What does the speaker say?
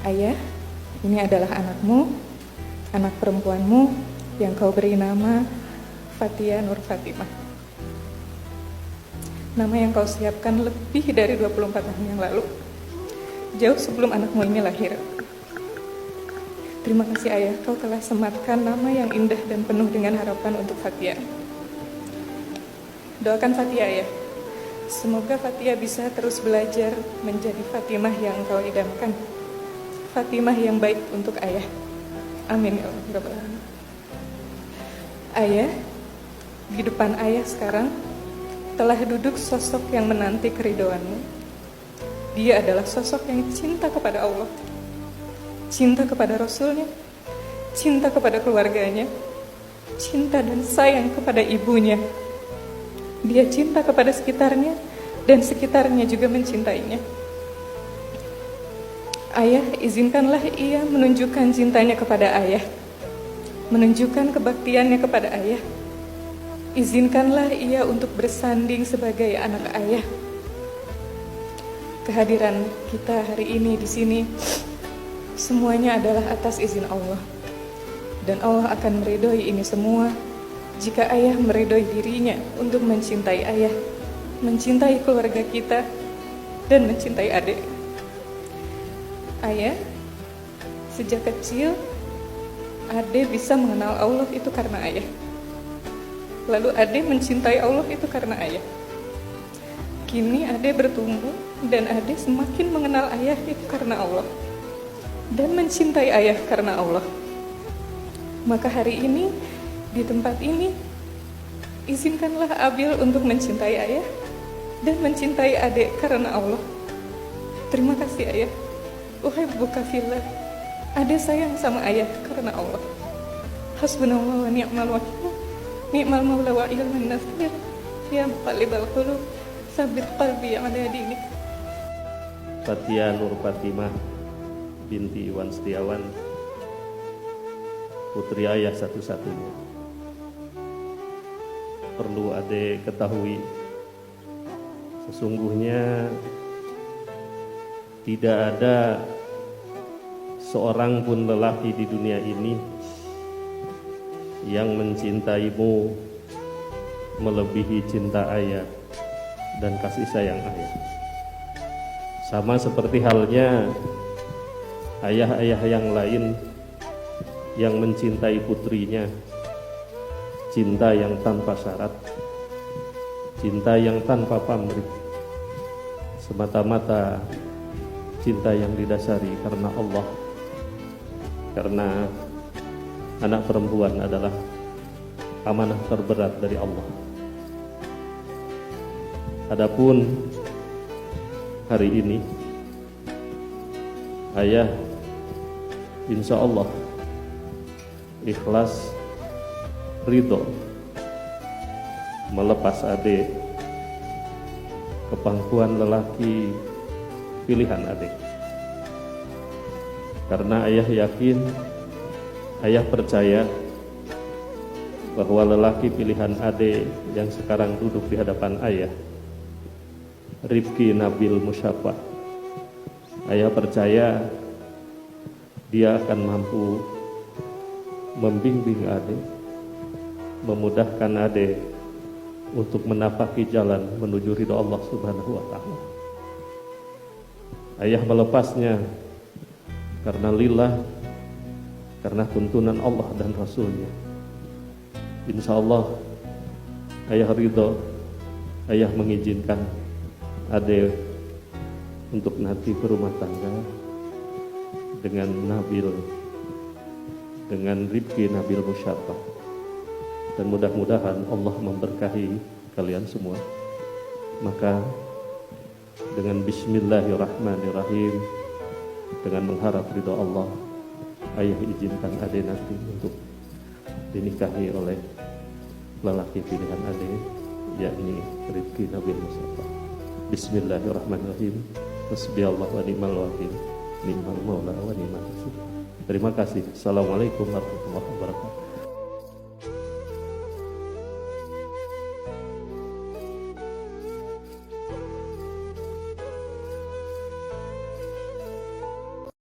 Ayah, ini adalah anakmu, anak perempuanmu yang kau beri nama Fatia Nur Fatimah. Nama yang kau siapkan lebih dari 24 tahun yang lalu, jauh sebelum anakmu ini lahir. Terima kasih ayah, kau telah sematkan nama yang indah dan penuh dengan harapan untuk Fatia. Doakan Fatia ya, semoga Fatia bisa terus belajar menjadi Fatimah yang kau idamkan, Fatimah yang baik untuk ayah. Amin ya Rabbal alamin. Ayah, di depan ayah sekarang telah duduk sosok yang menanti keridhoanmu. Dia adalah sosok yang cinta kepada Allah, cinta kepada Rasulnya, cinta kepada keluarganya, cinta dan sayang kepada ibunya. Dia cinta kepada sekitarnya, dan sekitarnya juga mencintainya. Ayah, izinkanlah ia menunjukkan cintanya kepada ayah, menunjukkan kebaktiannya kepada ayah. Izinkanlah ia untuk bersanding sebagai anak ayah. Kehadiran kita hari ini di sini semuanya adalah atas izin Allah, dan Allah akan meridhoi ini semua jika ayah meridhoi dirinya untuk mencintai ayah, mencintai keluarga kita, dan mencintai adik. Ayah, sejak kecil Ade bisa mengenal Allah itu karena ayah. Lalu Ade mencintai Allah itu karena ayah. Kini Ade bertumbuh dan Ade semakin mengenal ayah itu karena Allah, dan mencintai ayah karena Allah. Maka hari ini, di tempat ini, izinkanlah Abil untuk mencintai ayah dan mencintai adik karena Allah. Terima kasih ayah. Uhibbuka fillah. Adik sayang sama ayah karena Allah. Hasbunallah wa ni'mal wakil, ni'mal maula wa ilman nasir. Ya muqallibal qulub, tsabbit qalbi ala dinik. Fatia Nur Fatimah binti Iwan Setiawan, putri ayah satu-satunya. Perlu Ade ketahui, sesungguhnya tidak ada seorang pun lelaki di dunia ini yang mencintaimu melebihi cinta ayah dan kasih sayang ayah. Sama seperti halnya ayah-ayah yang lain yang mencintai putrinya, cinta yang tanpa syarat, cinta yang tanpa pamrih, semata-mata cinta yang didasari karena Allah. Karena anak perempuan adalah amanah terberat dari Allah. Adapun hari ini, ayah insya Allah ikhlas, ridho melepas adik ke pangkuan lelaki pilihan adik. Karena ayah yakin, ayah percaya bahwa lelaki pilihan adik yang sekarang duduk di hadapan ayah, Rifki Nabil Musyafah, ayah percaya dia akan mampu membimbing adik, memudahkan adik untuk menapaki jalan menuju ridho Allah Subhanahu wa ta'ala. Ayah melepasnya karena lillah, karena tuntunan Allah dan Rasulnya. Insya Allah ayah ridho, ayah mengizinkan adik untuk nanti berumah tangga dengan Nabil, dengan Rifki Nabil Musyafah. Dan mudah-mudahan Allah memberkahi kalian semua. Maka dengan bismillahirrahmanirrahim, dengan mengharap ridho Allah, ayah izinkan adik nanti untuk dinikahi oleh lelaki pilihan adik, yakni Rifki Nabil Musyafah. Bismillahirrahmanirrahim. Hasbiyallahu wa ni'mal wakil, ni'mal maula wa ni'mal nasir. Terima kasih. Assalamualaikum warahmatullahi wabarakatuh.